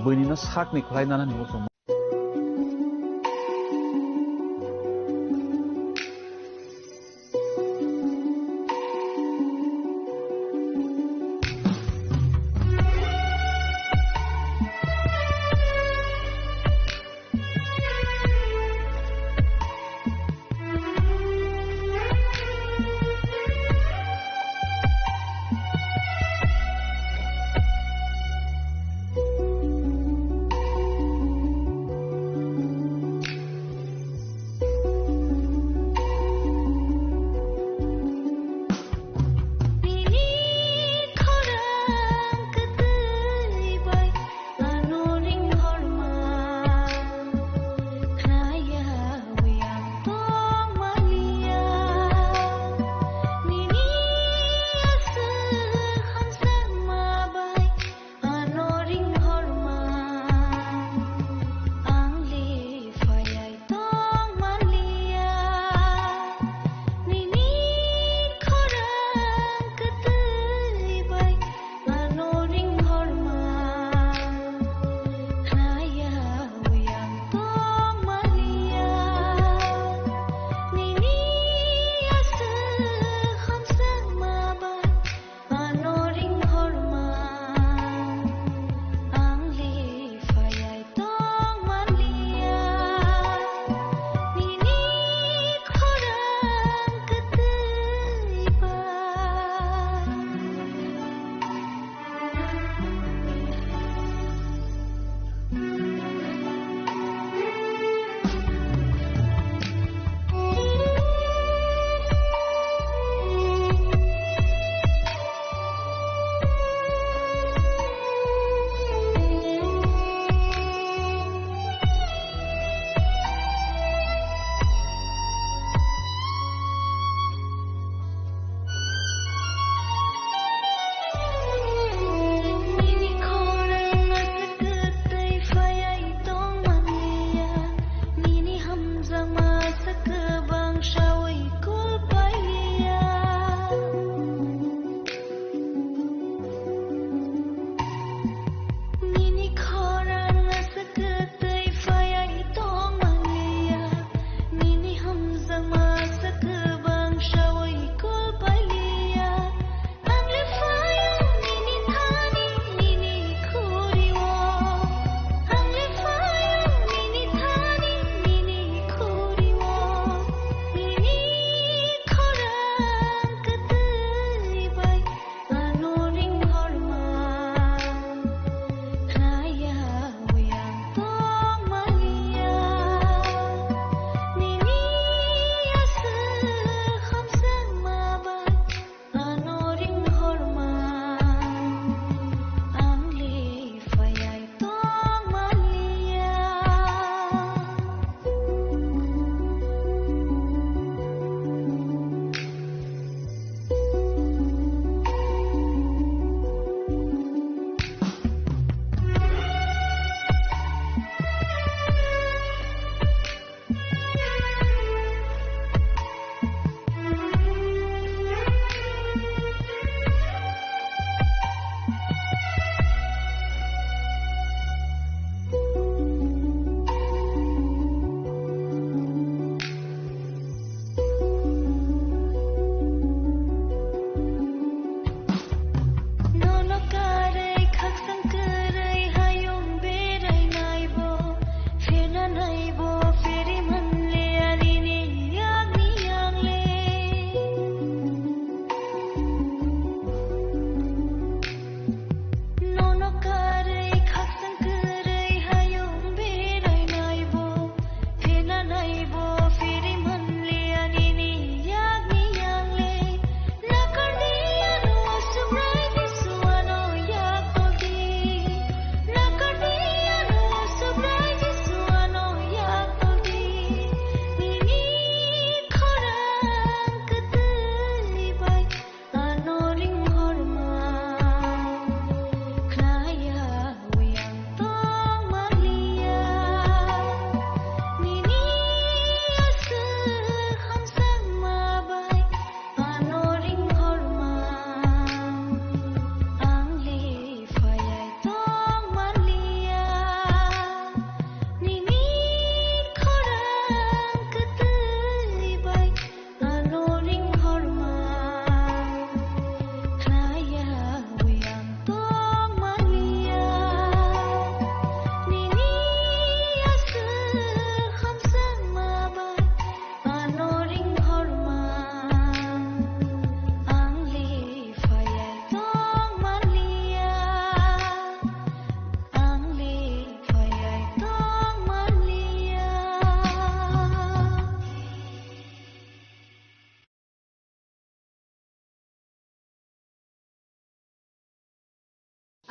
bini no sak ni khlai na ni mo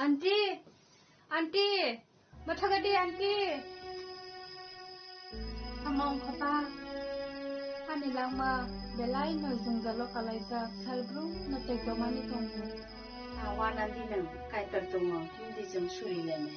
Aunty, matagadi aunty. Among papa, ani langma belai no jungjalo kalaija salbru no tekdomani tongu. Awan aunty nang kaitar tongo hindi jeng suri lene.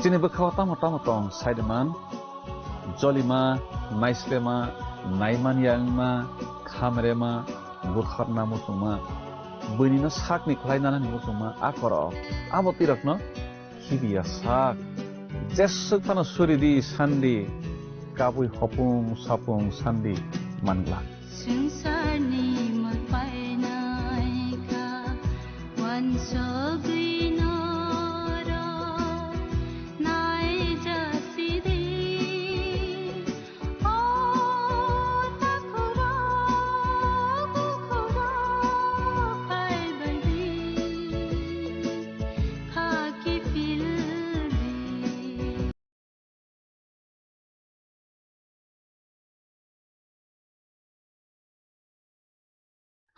Sini bekhawa tamo tong Saideman, Jolima, Naislema, Naiman Yangma, Kamerema, Bukharna Musuma, Bunina Sakni Klainana Musuma, Akoro, Abotirakno, Hibia Sak, Jesukana Suridi, Sandi, Kabui Hopung, Sapung, Sandi, Mangla.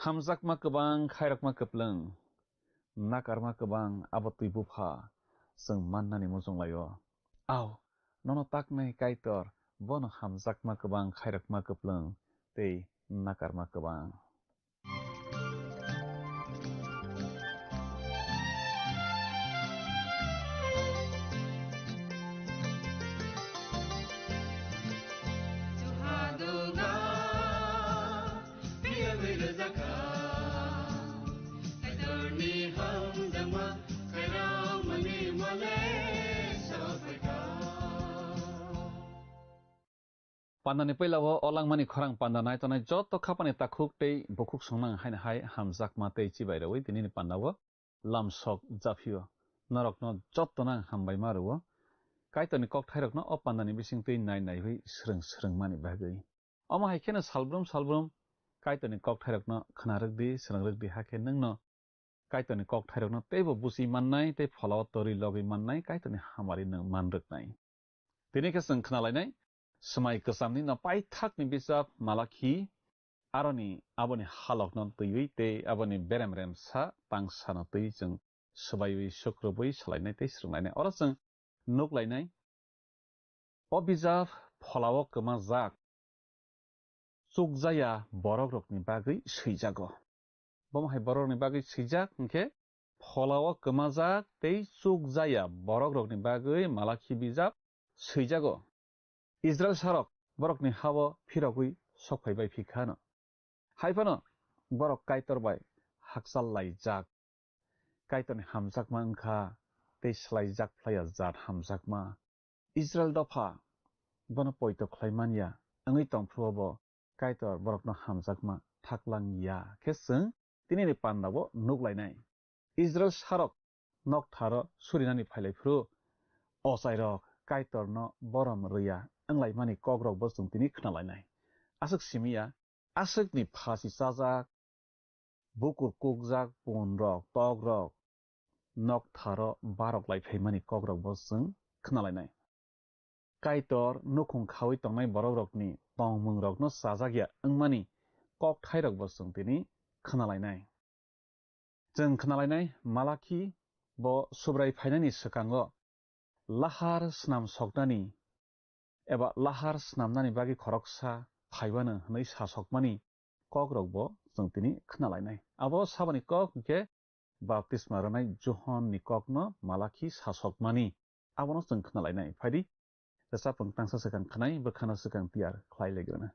Hamzakma kebang, khairakma kepleng, nakarma kebang, abotui bufa, seng mannani mosong layo. Aw, nono taknai kaitor, bono hamzakma kebang, khairakma kepleng, tei nakarma kebang. Pandani pailawo olangmani khorang pandanai tonai joto khapani takhuk tei bokuk songnang haina hai hamjakma tei chibairawai tinini pandawo lamsok japhiyo norokno joto nang hambai maruwo kaitoni kokthairokno o pandani bising tei nai hui sreng mani bagui omo haikeno salbrum kaitoni kokthairokno khnarakdi srengrakdi hake nungno kaitoni kokthairokno teibo busi mannai tei pholawo tori logi mannai kaitoni hamari nung manruknai tini keseng khnalainai Semai kesamni na paithakni bisap Malachi aroni aboni halokno tuiwi te aboni berem sa tangsana tui jeng sebaiwi sukrobui salainai te srunglainai oro jeng nuklainai o bijap pholawo kemajak chukjaya borokrokni bagui seijago bomhai borokrokni bagui seijak hingke pholawo kemajak tei chukjaya borokrokni bagui Malachi bijap seijago Israel sarok borok ni hawo phirogui sokphaibai phikhano haifano borok kaitorbai haksal laijak kaitoni hamjakma wngkha tei slaijak phlaya jat hamjakma Israel dofa bono poito khlaimania wngwi tongphruobo kaitor borokno hamjakma thaklangya khe chwng tinini pandawo nuklainai Israel sarok noktharo surinani phailaifru ochairok kaitorno borom rwya anglaimani kogrok bo chung tini khnalainai asuk simia asukni phasi chajak bukur kukjak punrok togrok noktharo barok laiphaimani kogrok bo chung khnalainai kaitor nukhung khawi tongnai borokrokni tongmungrokno chajakya wngmani kokthairok bo chung tini khnalainai chung khnalainai Malachi bo subrai phainani swkango lahar snam soknani eba lahar snamnani bagi khoroksa phaibano hnoi sasokmani kogrok bo chung tini khnalainai abo sabani kok hingke baptisma ronai John ni kokno Malachi sasokmani abono chung khnalainai phaidi resapung tangsa sekang khnai bekhano sekang tiar khlailegona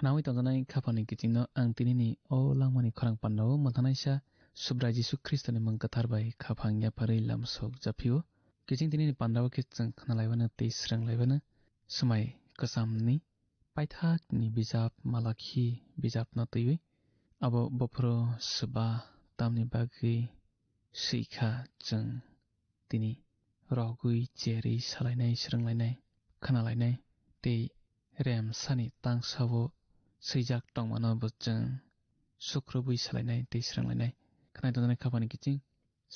Khanawi tongnai khapani kichingno ang tinini o langmani khorang pandao montanaisa subra Jisu Kristo ni mangkathar bai khapang ya pari lamsok japio kiching tinini pandao kichang khnalaibana tei srang laibana samai kasamni paithak ni bijap malakhi bijap no teiwi abo bopro sba tamni bagui sikha jeng tini rogui cheri salainai sranglainai khanalainai tei rem sani tangsawo swijak tongmano bojang sukrobui salainai tei sranglainai khanai tongnai khapani kiching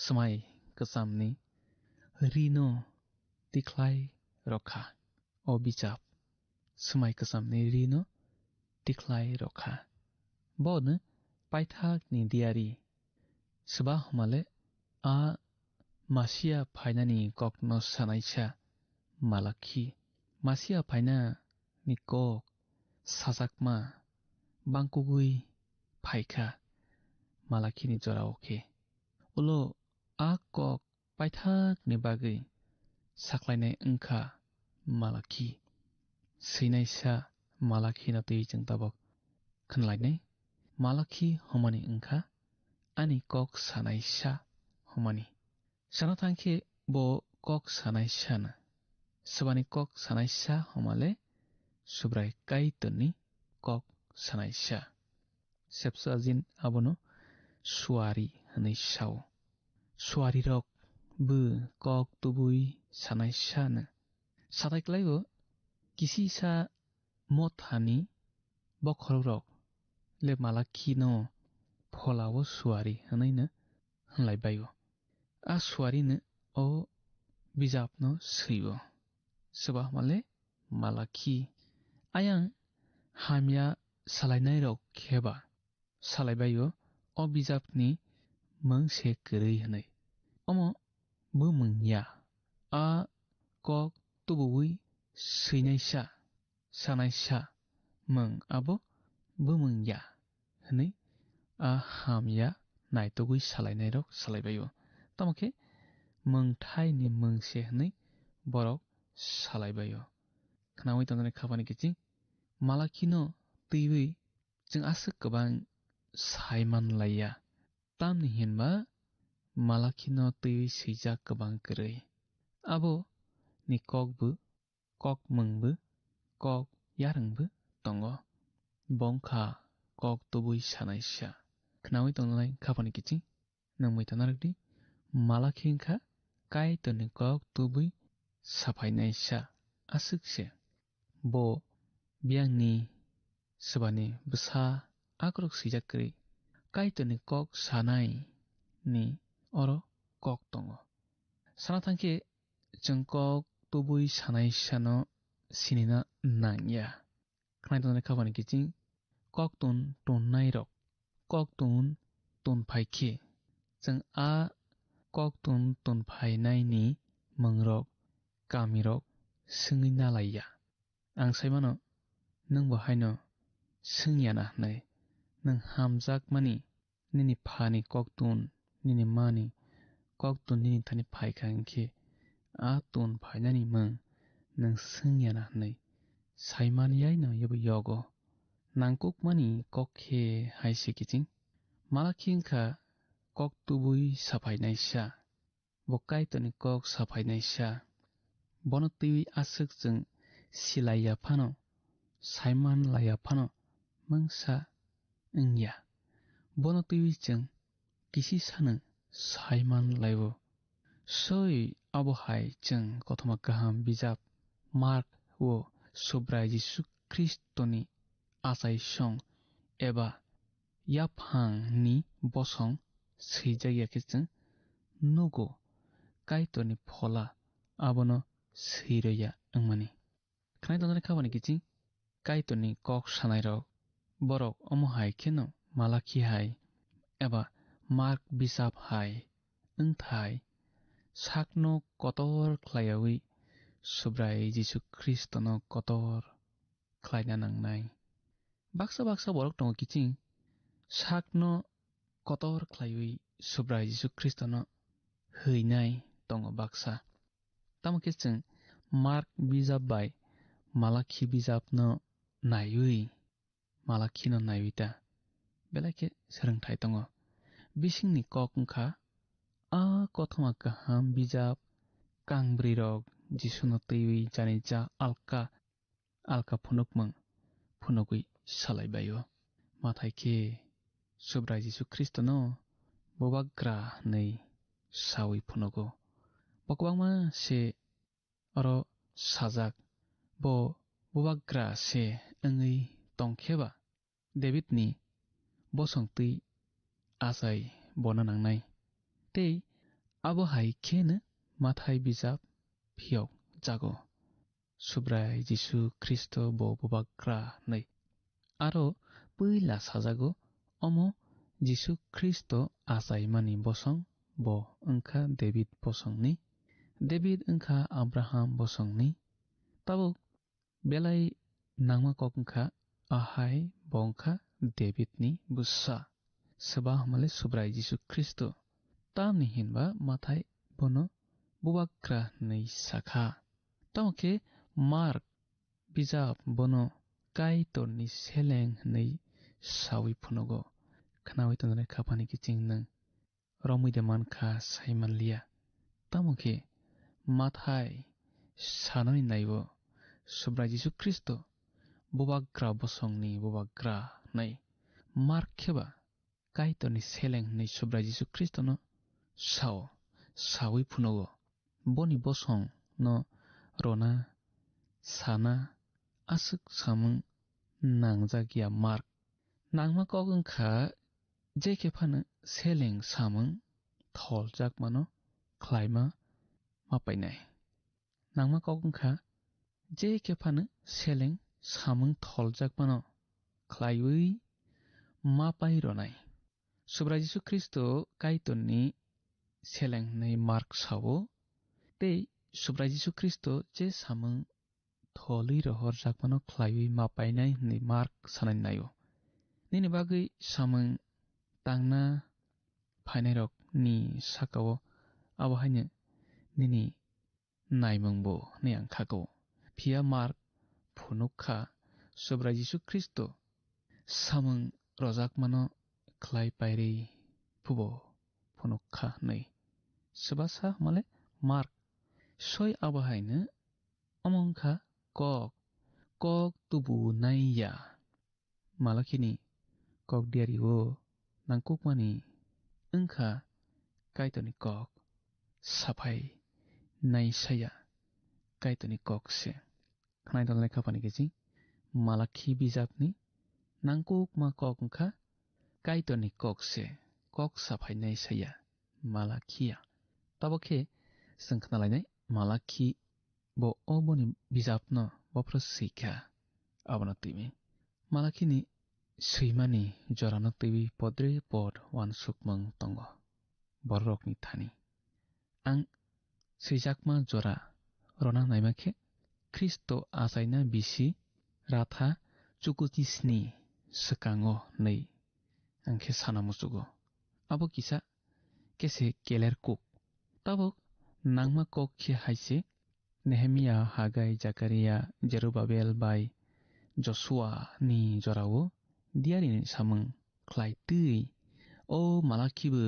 samai kasamni rino tiklai rokha o bijap samai kasamni rino tiklai rokha bon paithak ni diari sba humale a masia phainani kokno sanaisa malakhi masia phaina ni kok sajakma bangkugui phaikha malakhi ni jora oke ulo a kok paithak ni bagui saklainai wngkha malakhi sinaisa malakhi no tei jeng tabok khanlainai malakhi homani wngkha ani kok sanaisa homani sana tangkhe bo kok sanaisa na sabani kok sanaisa homale subrai kaitoni kok sanaisa sepsa jin abono suari hanai sao suari rok bu kok tubui sanaisa na sadaiklaibo kisi sa mothani bokhorok rok le malakhi no pholawo suari hanai na hanlai bayo a suari no o bijap no swibo sba male malakhi ayang hamya salainai rok kheba salaibayo o bijap ni mangse kwrui hanai omo bumungya a kok tubui swinaisa sanaisa mung abo bumungya hanai a hamya naitogui salainai rok salaibayo tamokhe mungthai ni mungse hanai borok salaibayo khanawi tongnai khapani kiching malakhi no teiwi jeng asuk kwbang saiman laiya tamni hinba malakhi no teiwi swijak kwbang kwrui abo ni kokbu kok mungbu kok yarungbu tongo bongkha kok tubui sanaisa khanawi tongnai khapani kiching nangmui tanarokdi malakhi wngkha kaitoni kok tubui saphainaisa asukse bo biangni sabani bwsa akrok swijak kwrui kaitoni kok sanai ni oro kok tongo sana tangkhe jeng kok tubui sanaisa no sinina nangya khnai tongnai khapani kiching kok tun tunnai rok kok tun tunphaikhe jeng a kok tun tunphainai ni mungrok kamirok sungui nalaiya ang saimano nung bo haino sungyana hnai nung hamjakmani nini phani kok tun nini mani kok tun nini thani phaikha wngkhe a tun phainani mung nung sungyana hnai saimaniyai no yobo yogo nangkukmani kokkhe haise kiching malakhi wngkha kok tubui saphainaisa bo kaitoni kok saphainaisa bono teiwi asuk jeng silaiya phano saiman laiya phano mangsa wngya bono teiwi jeng kisi sanung saiman laibo soi abo hai jeng kothoma kaham bijap mark o subra Jisu Kristoni achai song eba yaphang ni bosong swijak khe jeng nugo kaitoni phola abono swiroya wngmani khnai tongnai khapani kiching kaitoni kok sanai rok borok omo hai kheno malakhi hai eba mark bijap hai wngthai sakno kotor khlaiyawi subrai Jisu Kristono kotor khlaina nangnai baksa baksa borok tongo kiching sakno kotor khlaiwi subrai Jisu Kristono hwinai tongo baksa tamokhe cheng mark bijap bai malakhi bijap no naiwi Malakhi no naibita belai ke soलोंथाइ दङ बिसिंनि कक ओंखा कथमा गाहाम बिजाब गांब्रै रग जिसुनो तैवि जानिजा आलका फुनुकमं फुनुगै सालायबायो माथाइके सुब्राय जिसु ख्रिस्टनो बबाग्रा नै सावै फुनुगो बकबांमा से अरो साजाक बबाग्रा से ओङै तंखेबा डेभिडनि बसंतै आजाय बना नांनाय ते आबो हाइखेनो माथाइ बिजाब फियाव जागो सुब्राय जिसु ख्रिस्ट बबाग्रा नै आरो पैला साजागो अमो जिसु ख्रिस्ट आजाय मानि बसं ओंखा डेभिड बसंनि डेभिड ओंखा अब्राहाम बसंनि तबो बेलाय नांमा कक ओंखा आहाय बंखा डेभिडनि बुस्सा सोबा हमले सुब्राय जिसु ख्रिस्ट तामनि हिनबा माथाइ बनो बबाग्रा नै साखा तमके मार्क बिजाब बनो काइटरनि सेलें नै सावै फुनुगो खनावै तनरे खाफानि किचिं नों रमुइदे मानखा साइमानलिया तमके माथाइ साननि नाइबो सुब्राय जिसु ख्रिस्ट बबाग्रा बसंनि बबाग्रा नै मार्क खेबा काइटरनि सेलें नै सुब्राय जिसु ख्रिस्टनो सावै फुनुगो बनि बसं न रना साना आसुक सामुं नांजागिया मार्क नांमा कक ओंखा जेके फानो सेलें सामुं थल जाक मानो ख्लाइमा मापाइनाय नांमा कक ओंखा जेके फानो सेलें सामुं थल जाक मानो ख्लाइवै मापाइ रनाय सुब्राय जिसु ख्रिस्ट काइटरनि सेलें नै मार्क सावो ते सुब्राय जिसु ख्रिस्ट जे सामुं थलै रहर जाकमानो ख्लाइवै मापाइनाय नै मार्क सानाय नायो निनि बागै सामुं तांना फाइनाय रक नि साकावो आबहायनो निनि नायमंबो नै आंखागो फिया मार्क फुनुखा सुब्राय जिसु ख्रिस्ट सामुं रजाक मानो ख्लाइ पाइरै फुबो फुनुखा नै सबसा माले मार्क सय आबहायनो अमंखा कक तुबु नाइया मालाखिनि कक दियारिवो नांकुकमानि ओंखा काइटनि कक साफाय नाइसाया काइटनि कक से खनाय दलनाय खाफानि गेजि मालाखि बिजाबनि नांकुकमा कक ओंखा काइटनि कक से कक साफाय नाइसाया मालाखिया तबके जों खोनालायनाय मालाखि बो अबनि बिजाबनो बफ्र सैखा आबना तिमि मालाखिनि सैमानि जरानो तिबि पद्रे पद वान सुकमं तंग बररकनि थानि आं सैजाकमा जरा रना नाइमाखे ख्रिस्ट आजायना बिसि राथा चुकुतिसनि सकांगो नै आंखे सानामुसुगो आबो किसा केसे केलेर कुक तबो नांमा कक खे हाइसे नेहेमिया हागाय जाकारिया जेरुबाबेल बाय जसुआ नि जरावो दियारिनि सामुं ख्लाइ तै ओ मालाखिबो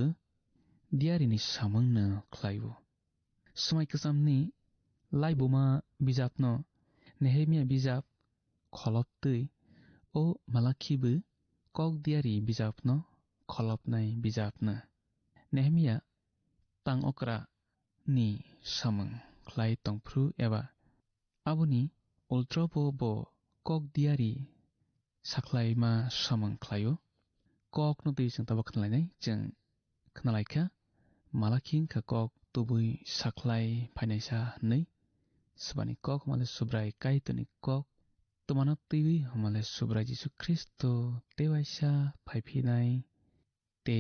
दियारिनि सामुंनो ख्लाइबो समाय गोजामनि लाइबुमा बिजाबनो नेहेमिया बिजाब खलब तै ओ मालाखिबो कक दियारि बिजाबनो खलबनाय बिजाबनो नेहेमिया तां अक्रा नि सामुं ख्लाइ तंफ्रु एबा आबुनि उल्ट्रबो कक दियारि साख्लाइमा सामुं ख्लायो कक नो दै जों तब खोनालायनाय जों खोनालायखा मालाखि ओंखा कक तुबुइ साख्लाइ फाइनायसा नै सबानि कक हमाले सुब्राय काइटनि कक तुमानो तैवि हमाले सुब्राय जिसु ख्रिस्ट तेवाइसा फाइफिनाय ते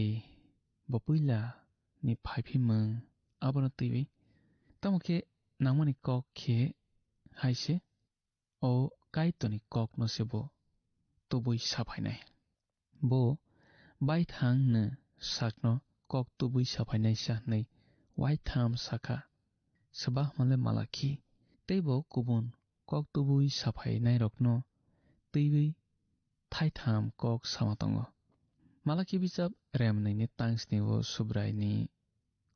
बपुइला नि फाइफिमं आबनो तैवि तमके नांमानि कक खे हाइसे ओ काइटनि कक नो सेबो तुबुइ साफाइनाय बो बाइथां न साकनो कक तुबुइ साफाइनायसा नै वाइथाम साखा सबा हमाले मालाखि तैबो गुबुन कक तुबुइ साफाइनाय रकनो तैवि थाइथाम कक सामातंगो मालाखि बिजाब रेमनैनि तांसनिबो सुब्रायनि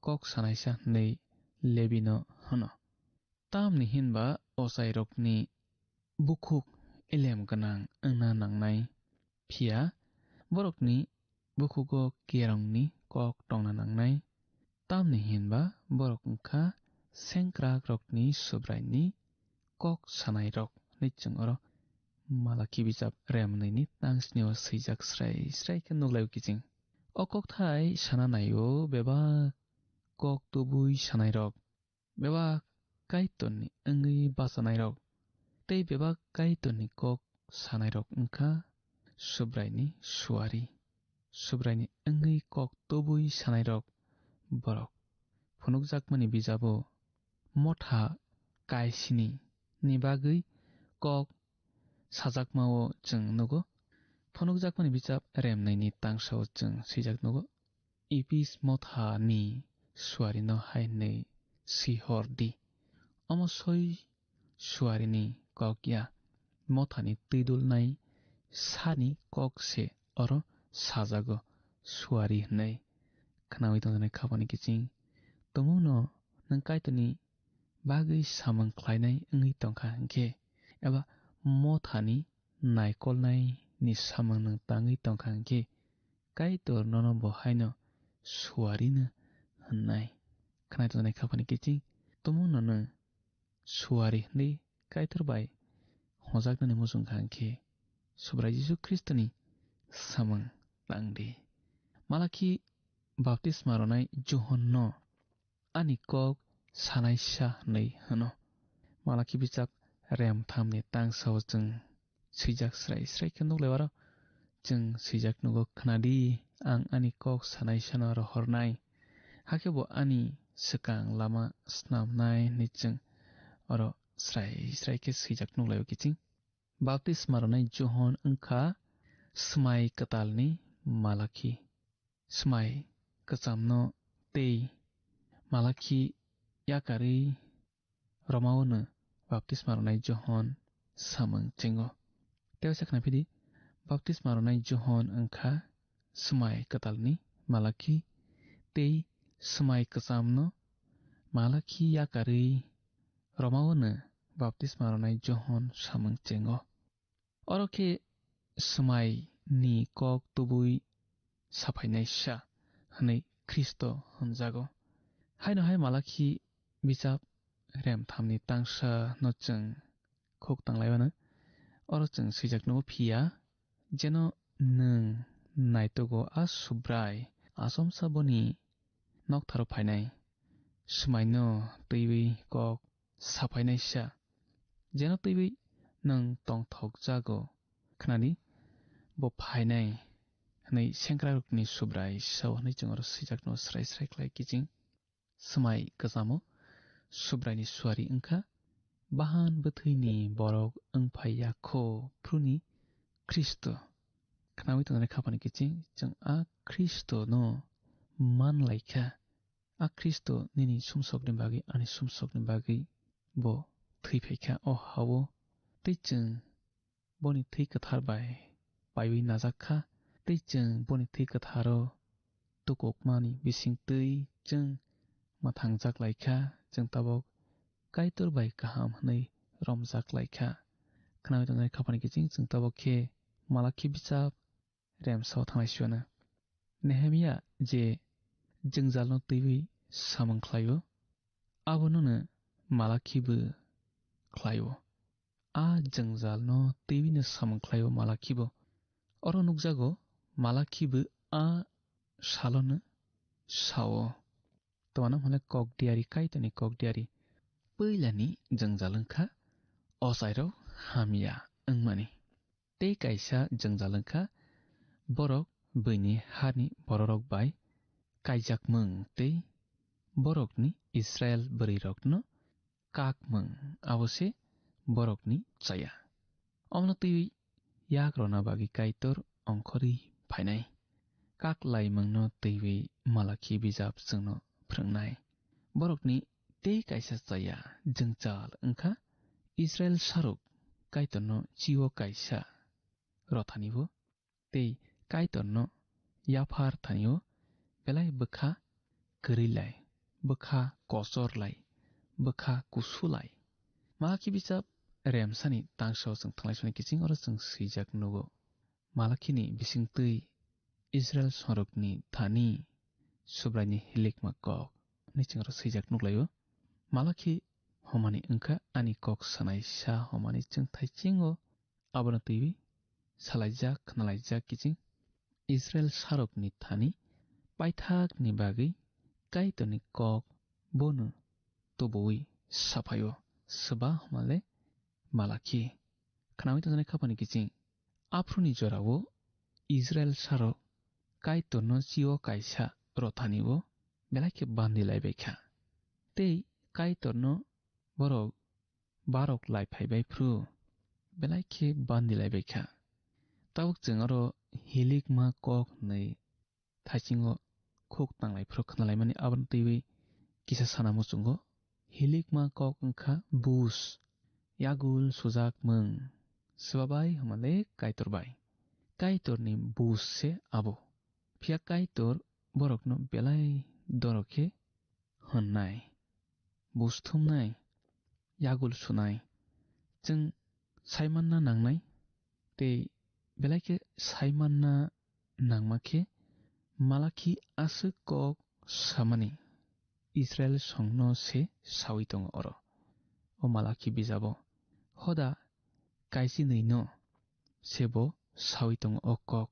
कक सानायसा नै लेबिनो होनो तामनि हिनबा असाइरकनि बुखुक इलेम गोनां ओंना नांनाय फिया बरकनि बुखुगो केरंनि कक टंना नांनाय तामनि हिनबा बरक ओंखा सेंक्रा रकनि सुब्रायनि कक सानाय रक निचों अर मालाखि बिजाब रेमनैनि तांसनिबो सैजाक स्राय स्रायखौ नुलाय किजिं अकक थाय साना नायो बेबा कक तुबुई सानाय रक बेबा काइटननि ओंगै बासानाय रक तै बेबा काइटननि कक सानाय रक ओंखा सुब्रायनि सुब्रायनि ओंगै कक तुबुई सानाय रक बरक फुनुक जाकमानि बिजाबो मथा कायसिनि निबागै कक साजाकमाओ जों नुगो फुनुक जाकमानि बिजाब रेमनैनि तांसाव जों सैजाक नुगो इपिस मथानि सुवारिनो हायनै सिहरदि अमसय सुवारिनि कक या मथानि तैदुलनाय सानि कक से अर साजागो सुवारि नै खनावै दंजनाय खाबानि किजिं तमुनो नों काइटनि बागै सामोंख्लायनाय ओंगै दंखा हंखे एबा मथानि नायकलनाय नि सामों नों ताङै दंखा हंखे काइटर ननो बहायनो सुवारिनो होननाय खनावै दंजनाय खाबानि किजिं तमुनो नों सुवारि नै काइटर बाय हजाकनानि मुजुंखा हंखे सुब्राय जिसु ख्रिस्टनि सामों तांदि मालाखि बाप्तिस्मा रनाय जहन्नो आनि कक सानायसा नै होनो मालाखि बिजाब रेम थामनि तांसाव जों सैजाक स्राय स्रायखौ नुलायवार जों सैजाक नुगो खोनादि आं आनि कक सानायसानो हरनाय हाखेबो आनि सिगां लामा स्नामनाय निचों अर स्राय स्रायखे सैजाक नुलायो किजिं बाप्तिस्मा रनाय जहन ओंखा स्माय कतालनि मालाखि स्माय कचामनो तै मालाखि याकारै रमावनो बाप्तिस्मा रनाय जहन सामों चिंगो तेव सकना फिदि बाप्तिस्मा रनाय जहन ओंखा स्माय कतालनि मालाखि तै स्माय कचामनो मालाखि याकारै रमावनो बाप्तिस्मा रनाय जहन सामों चिंगो अरखे स्माय नि कक तुबुई साफायनाय सा हनै ख्रिस्ट होनजागो हाय मालाखि बिजाब रेम थामनि तांसा नों खोक तांलायबानो अर जों सैजाक नुगो फिया जेन नों नायतगो आ सुब्राय आसम साबनि नकथारो फायनाय सुमायनो तैबै कक साफायनाय सा जेन तैबै नों तंथक जागो खोनादि बो फायनाय हनै सेंक्रा रुकनि सुब्राय साव हनै जों अर सैजाक नु स्राय स्राय क्लाय किजिं समाय गोजामो सुब्रायनि सुवारि ओंखा बाहान बोथैनि बरक ओंफायाखो फ्रुनि ख्रिस्ट खनावै तंनाय खाबानि किजिं जों आ ख्रिस्ट नो मान लायखा आ ख्रिस्ट निनि सुमसकनि बागै आनि सुमसकनि बागै बो थैफैखा अ हावो तैजों बनि थै कथारबाय बायबै नाजाखा तैजों बनि थै कथारो तुककमानि बिसिं तैजों माथांजाक लायखा जों ताबक काइतर बाय गाहाम हनै रमजाक लायखा खनावै तंनाय खाबानि किजिं जों ताबके मालाखि बिजाब रेमसाव थांनाय सिवानो नेहेमिया जे जों जालनो तैबै सामोंख्लायो आबोनोनो मालाखिबो ख्लायो आ जों जालनो तैबिनो सामोंख्लायो मालाखिबो अर नुकजागो मालाखिबो आ सालनो सावो तवानो हले ककदियारि काइतनि ककदियारि पैलानि जों जालंखा असाइरो हामिया ओंमानि तै कायसा जों जालंखा बरक बैनि हानि बररक बाय कायजाकमों तै बरकनि इस्राएल बोरै रकनो काकमों आवसे बरकनि चाया अमनो तै याग्रना बागि काइतर अंखरि फायनाय काक लाइमोंनो तैबै मालाखि बिजाब जोंनो फोरोंनाय बरकनि तै कायसा चाया जों जाल ओंखा इस्राएल सारुक काइतनो जिव कायसा rothanibo tei kaitorno yapar thanio belai bokha gorilai bokha kosorlai bokha kusulai malaki bisap remsani tangso जों थांलायसनि किसिं आरो जों सैजाक नुगो malakini bisingtui Israel sorokni thani subrani hilikma kok niching aro sैजाक nuglayo malaki homani engka ani kok sanai sa homani chung thaichingo abono tui salaijak nalaijak kiching Israel sarokni thani paithak ni bagi kaitoni kok bonu toboi sapayo seba homale malaki khnami tanjani khapani kiching apruni jorao Israel sarok kaitorno jio kaisa rothanibo belai bandilai bekha tei kaitorno borok barok lai phaibai phru belai bandilai bekha tabuk जों aro hilikma kok nei thaichingo khok tanglai phru khnalai mani abon tui kisa sana muchungo hilikma kok engkha bus yagul sujak mung swabai hamale kaitorbai kaitorni bus se abo phia kaitor borokno belai dorokhe honnai bus thumnai yagul sunai जों saimanna nangnai tei belai saimanna nangmakhe malaki asuk kok samani Israel songno se sawi tongo oro o malaki bijabo hoda kaisi neino sebo sawi tongo o kok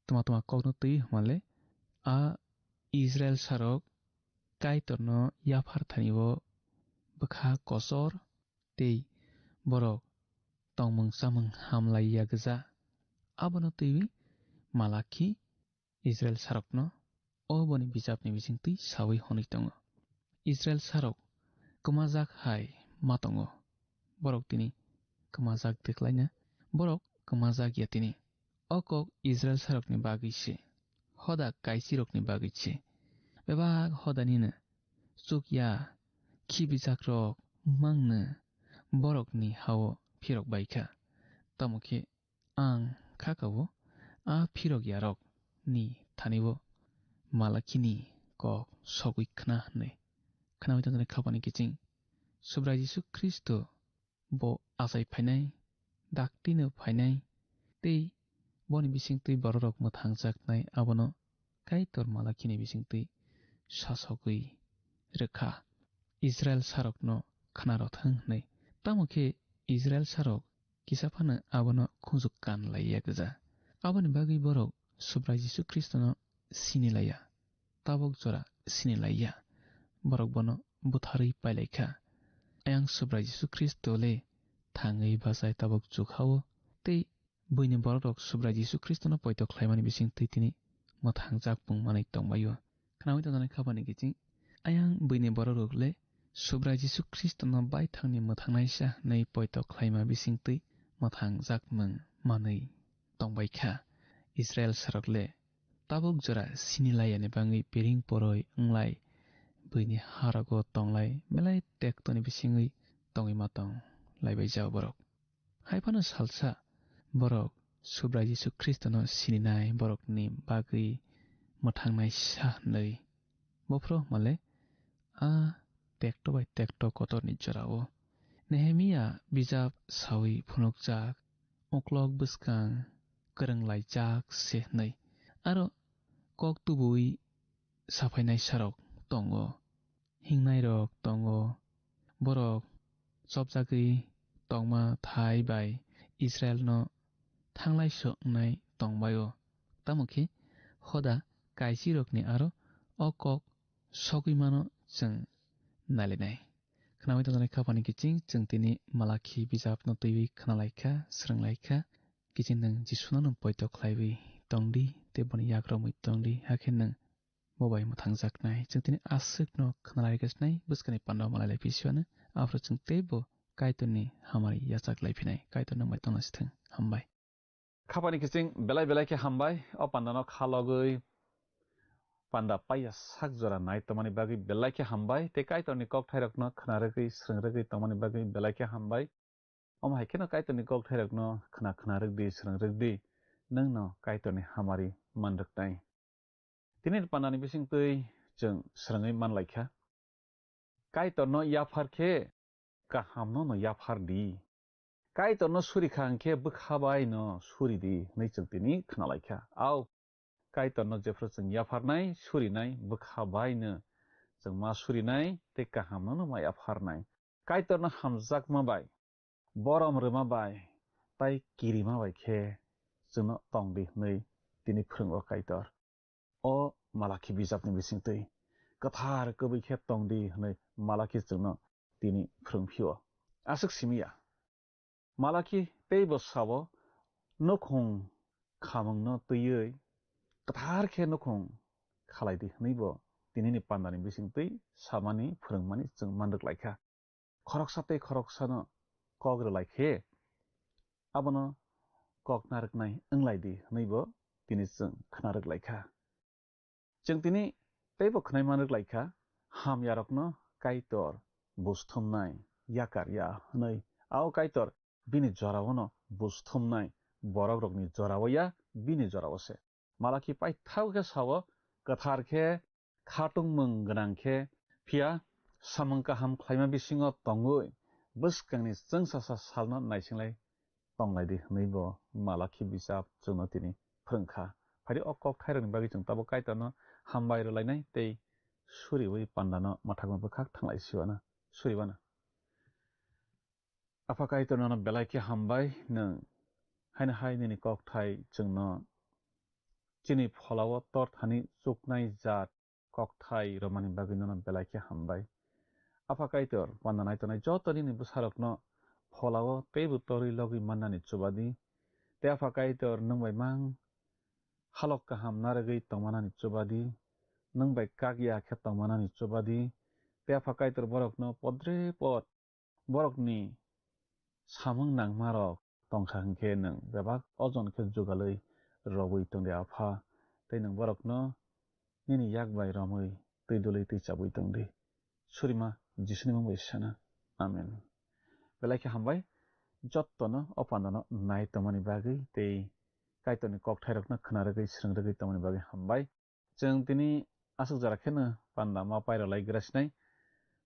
toma kokno tui hamale a Israel sarok kaitorno yapar thanibo bokha kosor tei borok tongmung samung hamlaiya gja abono tui malaki Israel sarokno oboni bijapni bisingtui sawi honi tongo Israel sarok kumajak hai matongo borok tini kumajak deklaina borok kumajak yatini okok Israel sarokni bagi se hoda kaisi rokni bagi se bebak hodanina chukya khibijak rok mangna borokni hawo phirok baikha tamokhe ang khakabo a phirok yarok ni thanibo malakini kok sogui khna nei khnami tanjani khapani kiching subra Jisu Kristo bo asai phainai daktino phainai tei boni bisingtui borok mothangjak abono kaitor malakini bisingtui sasogui rekha Israel sarokno khnarothang nei tamokhe Israel sarok kisafano abono khunjuk kan laiya gja aboni bagi borok subra Jisu Kristono sinilaya tabok jora sinilaya borok bono butharui pailaikha ayang subra Jisu Kristo le thangui basai tabok jukhao tei buini borok subra Jisu Kristono poito khlaimani bisingtui tini mothangjak pungmanai tongbayo khnami tanjani khapani kiching ayang buini borok le subra Jisu Kristono baithangni mothangnai nei poito khlaima bisingtui mothangjak mung manui tongbaikha Israel sarokle tabuk jora sinilayani bangui piring poroi englai buini harago tonglai melai tektoni bisingui tongui matong laibai jao borok haifano salsa borok subra Jisu Kristono sininai borokni bagui mothangnai nei bofro male a tekto bai tekto kotorni jorao Nehemia bijap sawi phunukjak uklok bwskang kwrwnglaijak se nei aro kok tubui safainai sarok tongo hingnai rok tongo borok chopjagui tongma thai bai Israel no thanglai soknai tongbayo tamokhe hoda kaisi rokni aro o kok sogui mano जों nalinai khnami tanjani khapani kiching जों tini malaki bijap no tui khnalaikha sranglaikha kiching nang Jisuna no poito khlaiwi tongdi teboni yakromui tongdi hakhe nang bobai mothangjak जों tini asuk no khnalaigasnai bwskani pando malai pisiwana afro जों tebo kaitoni hamari yachak laiphinai kaiton mai tonasithing hambai khapani kiching belai ke hambai o pandano khalogui panda paya sak jora nai tomani bagi belai ke hambai te kaitorni kok thairokno khnaragui srangragui tomani bagi belai ke hambai om haikeno kaitorni kok thairokno khna ragdi srangragdi nungno kaitorni hamari manruknai. Tini pandani bisingtui jeng serangai manlaikha. Kaitorno yafarkhe kahamno no yafardi. Kaitorno surikhankhe bukhabai no suridi naichung tini khnalaikha. Au kaitorno jefro jeng yafarnai surinai bukhabai no jeng ma surinai tei kahamno no ma yafarnai. Kaitorno hamjakma bai borom rwma bai tai kirima bai khe jengno tongdi nei tini phwrungo kaitor. O malaki bijapni bisingtui kathar kubui khe tongdi nei malaki jengno tini phwrungphio. Asuk simiya malaki tei bo sabo nukhung khamungno tüiui kathar khe nukhung khalaidi nei bo tinini pandani bisingtui samani phwrungmani jeng manruklaikha. Khoroksa tei khoroksa no kogrulaikhe abono kok naruknai wnglaidi nei bo tini jeng khnaruklaikha. Jeng tini teibo khnai manruklaikha ham yarokno kaitor busthumnai yakarya nei au kaitor bini jorao no busthumnai borok rokni jorao ya bini jorao se. Malaki paithau khe sawo kathar khe khatungmung gwnang khe phiya samung kaham khlaima bisingo tongui bwskangni chungsasa salno naisinglai tonglaidi nei bo malaki bijap jengno tini phwrungkha. Phari o kok thairokni bagui jeng tabo kaitorno hambai rwlainai tei suriui pandano mathakma bwkhak thanglai siwana suribana. Apha kaitorno no belai khe hambai nung haino hai nini kok thai jengno chini pholao torthani chuknai jat kok thai romani bagui no belai khe hambai. Apha kaitor panda naitonai joto nini bwsarokno pholao teibo torui logui mannani chubadi tei apha kaitor nungbai mang halok kaham narwgui tongmanani chubadi nungbai kakya khe tongmanani chubadi tei apha kaitor borokno podre pod borokni samung nangmarok tongkha hwnkhe nung bebak ojon khe jugalui robui tongdi apha tei nung borokno nini yakbai romui tui dului tui chabui tongdi. Surima Jisuni mungbai sana. Amen. Belai khe hambai jottono o pandano nai tongmani bagui tei kaitorni kok thairokno khwnarwgui swrungrwgui tongmani bagui hambai. Jeng tini asuk jara kheno panda ma pairolai grasinai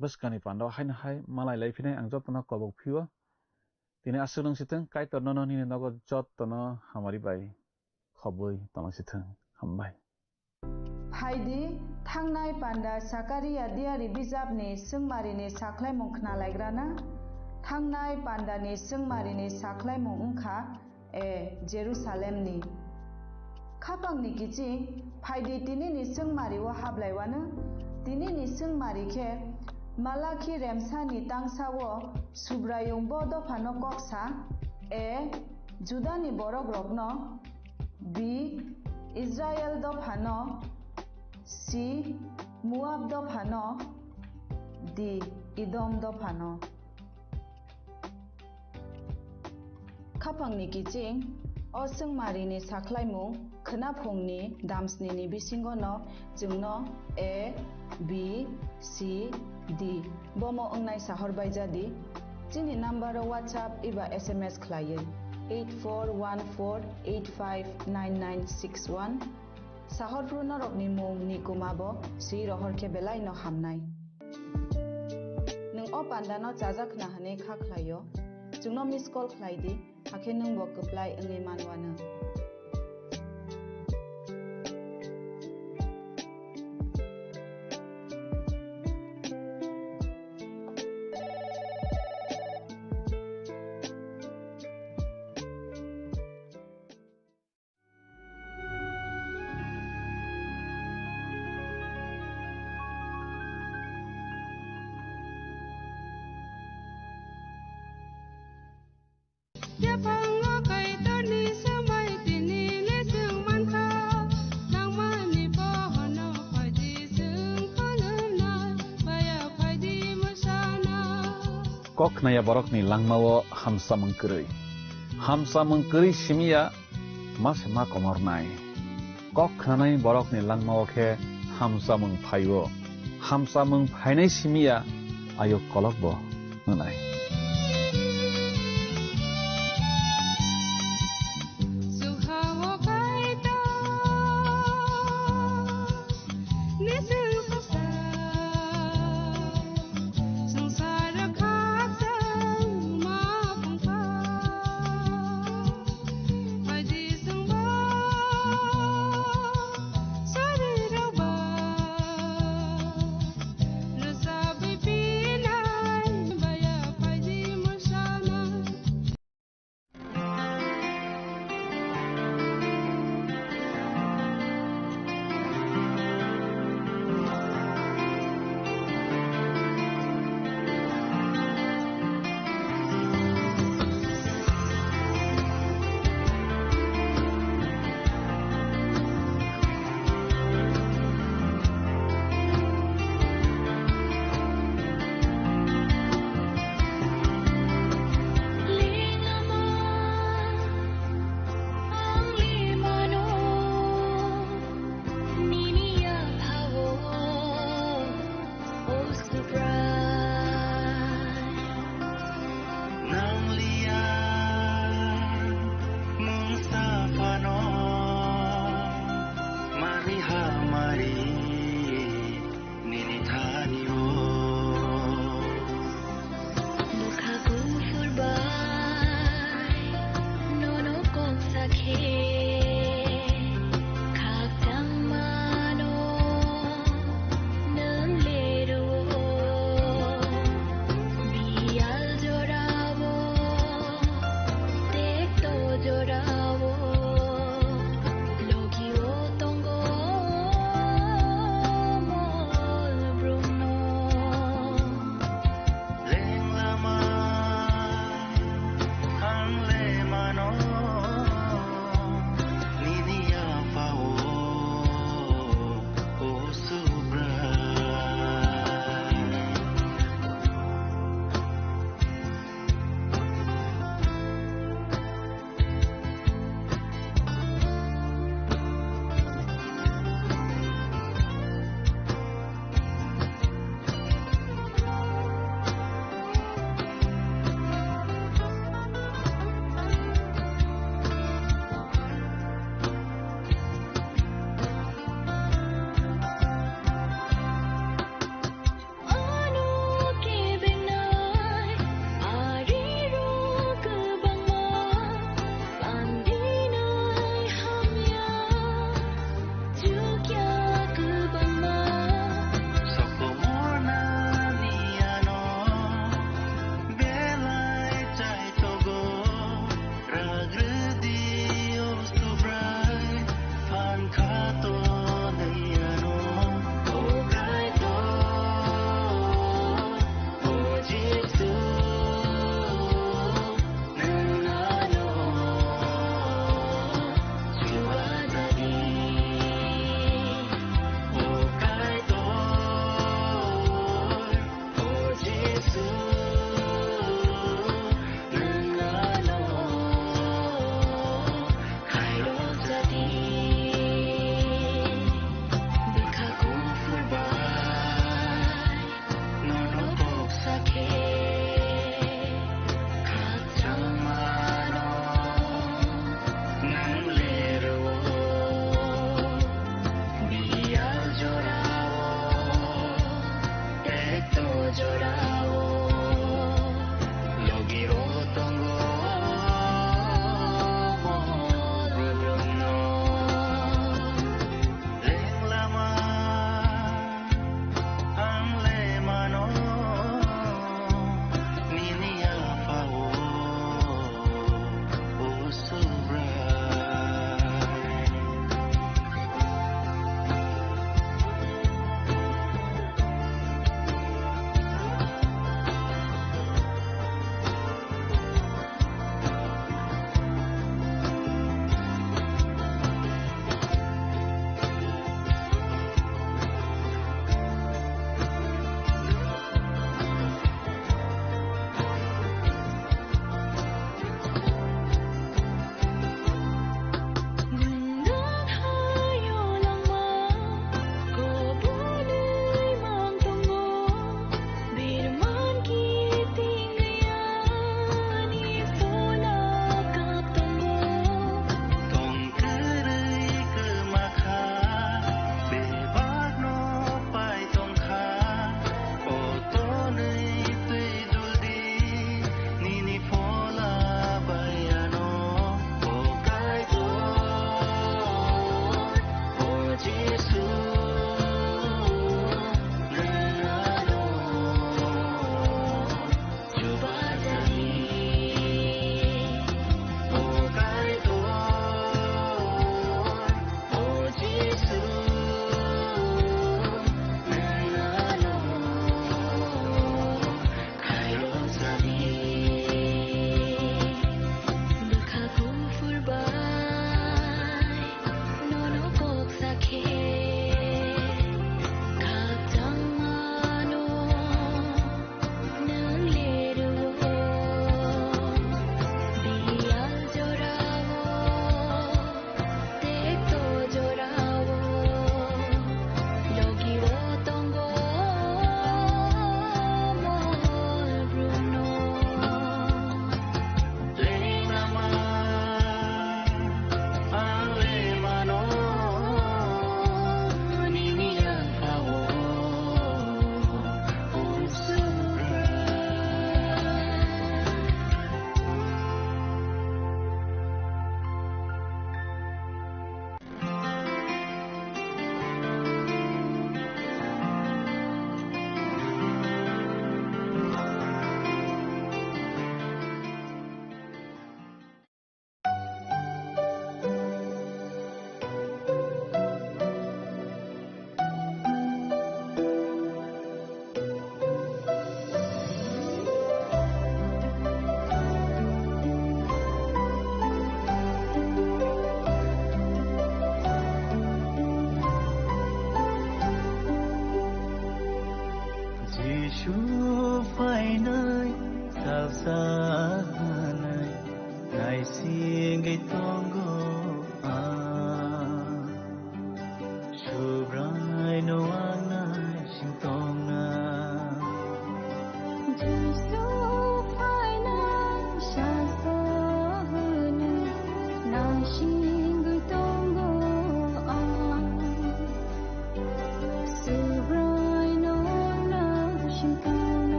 bwskani panda haino hai malai laiphinai ang jottono kobok phio. Tini asuk nungsithung kaitorno no nini nogo jottono hamari bai khobui tonglangsithung hambai. Haidi thangnai panda Sakaria diari bijapni sungmarini saklaimung khnalaigrana thangnai pandani sungmarini saklaimung wngkha Jerusalemni. Khapangni kiching phaidi tinini sungmario hablaiwano tinini sungmari khe Malaki remsani tangsao subrayung bodo phano koksa Judani borok rokno B Israel do phano C Moab do phano D Edom do phano. Khapangni kiching o sungmarini saklaimung khnaphungni damsnini bisingo no jungno A B C D bomo ongnai sahorbai jadi chini number WhatsApp iba SMS khlaiye 8414859961 sahorpurno rokni mung nikumabo si rohor ke belai no hamnai nung o pandano chajakna hane kha khlaio jungno miss call khlaidi akhe nung bo apply angai manwana. Kok naya borokni langmao hamsa mengkeri simia mas ma komornai. Kok khanai borokni langmao khe hamsa mengphaio. Hamsa mengphainai simia ayo kolokbo nunai. Suhawo Pagi hamari nini thaniyo Mukhaku fulbai nono kong sakhe khakdang mano nang lero biyal jorabo tekto jorabo logi o tongo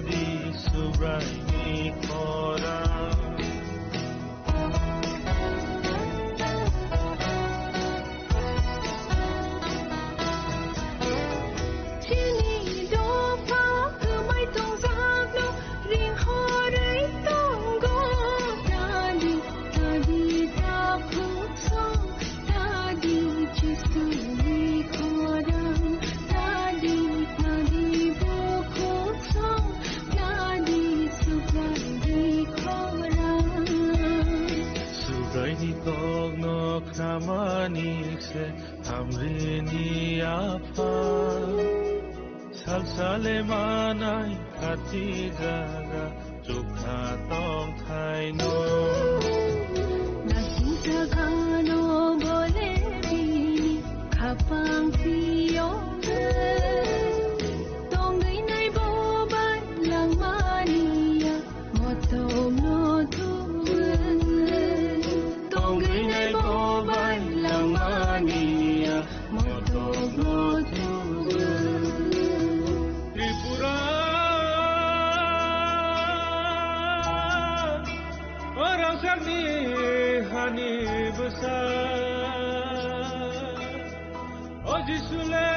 khadi subrai ni khora se amrini apa salsale manai khati jaga chukha tong thai no nasi sagano bole bi khapang pio tong dei nai bo ban lang mania moto no tu tong dei nai bo ban lang mania moto no tu Tripura orang sakni hani besar Ojisule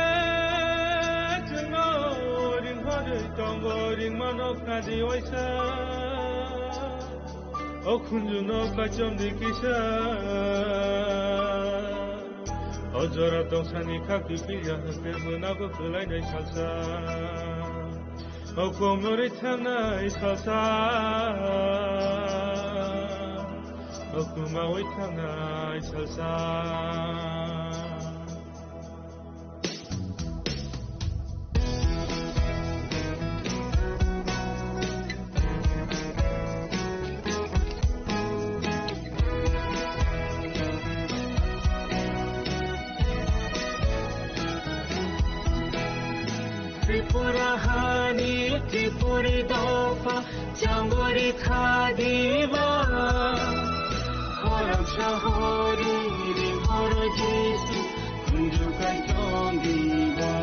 tengoring hore tongoring manok kadi waisa Okunjuno kachom dikisa Ojora tongsani kaki pilya Permunago kulai nai salsa Okomori tanai salsa Okumawi tanai salsa Tripura hani, Tripuri dofa, Jambori khadiva. Horam shahori, rimhoro jisu, kunju kai tongiva.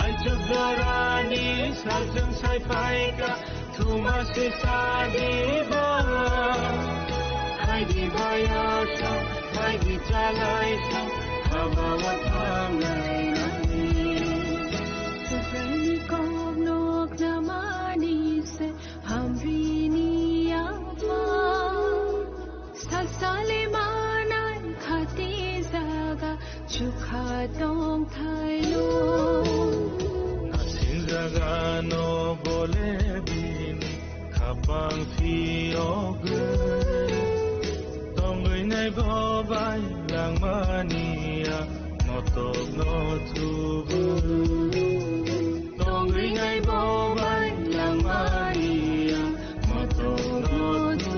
Ai chugorani, saljung sai paika, thumasi sadiva. Hai di bayasha, hai di chalaisa, habawa thangai nani. Chukha tong thai lo Nasin jaga no bole bini khapang phio ge Tongui nai bo bai lang mania no to no tu Tongui nai bo bai lang mania no to no tu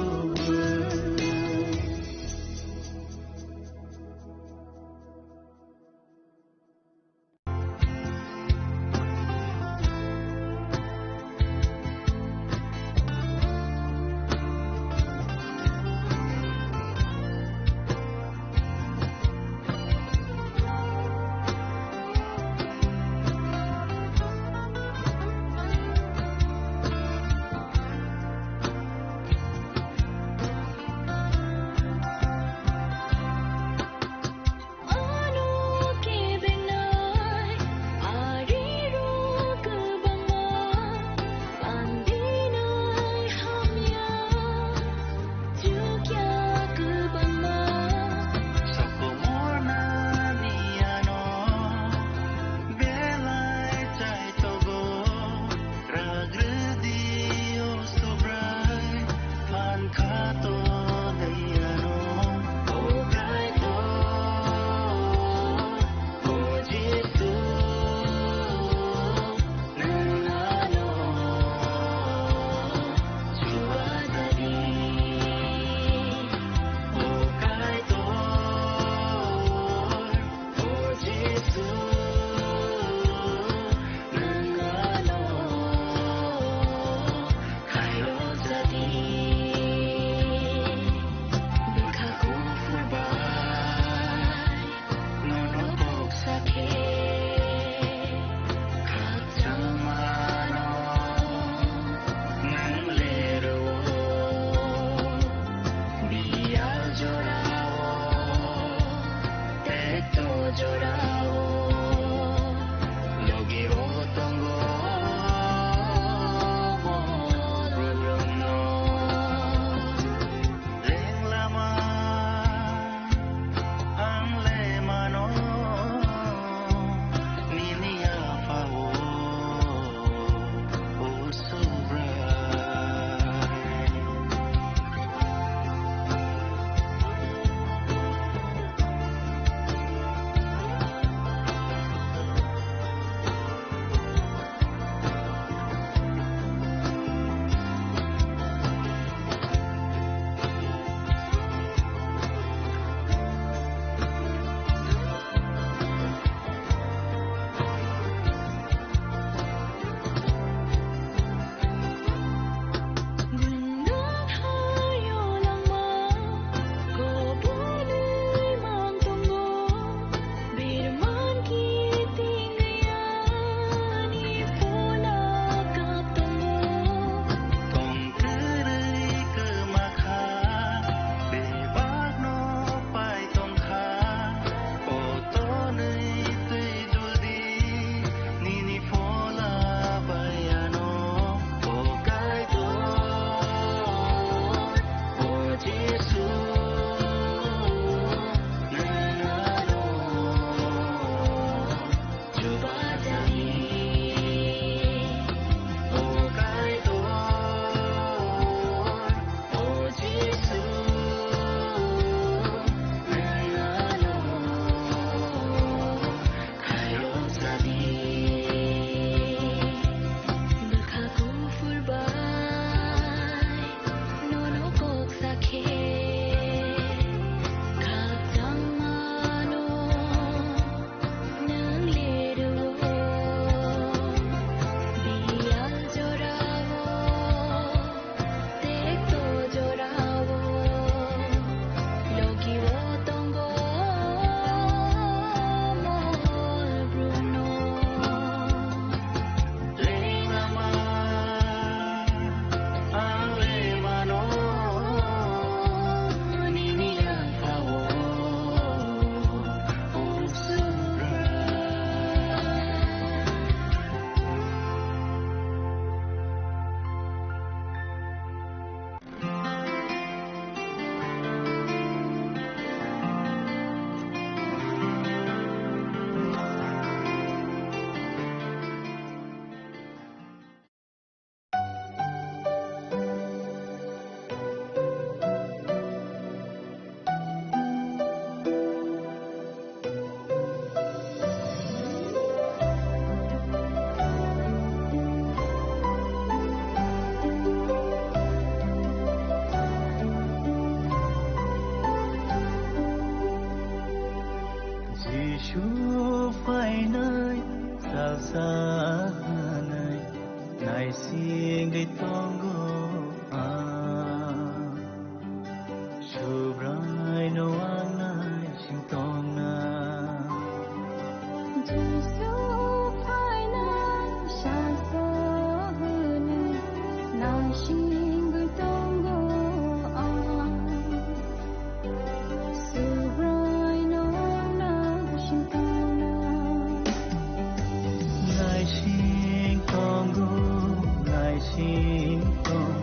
Ngài xin con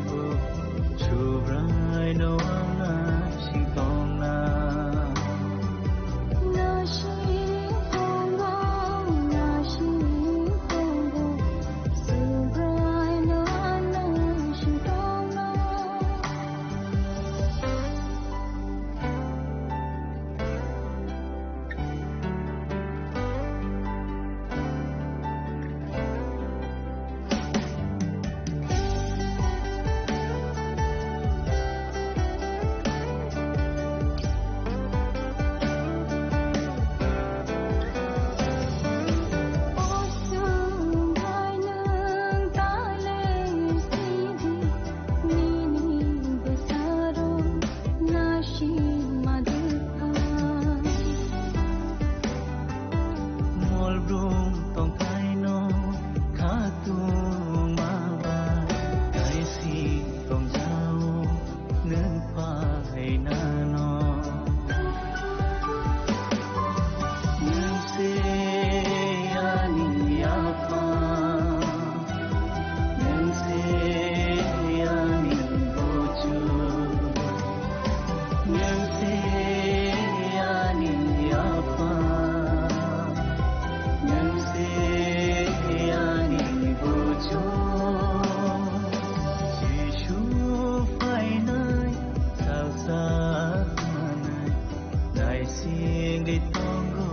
di tonggo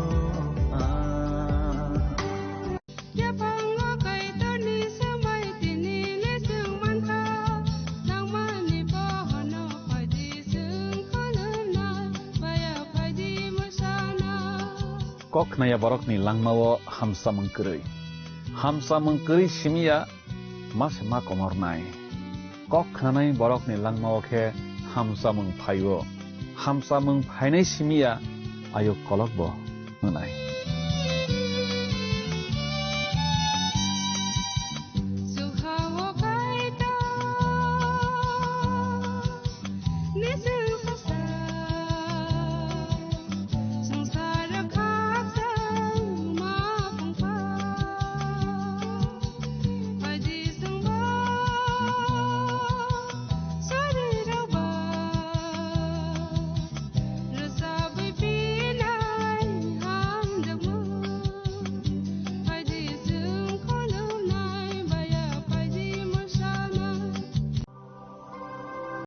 kok naya borok ni langmawo hamsa mengkeri simia mas ma komor nai kok nanai borok ni langmawo ke hamsa mengphayo hamsa mengphainai simia ayo kolok bo nai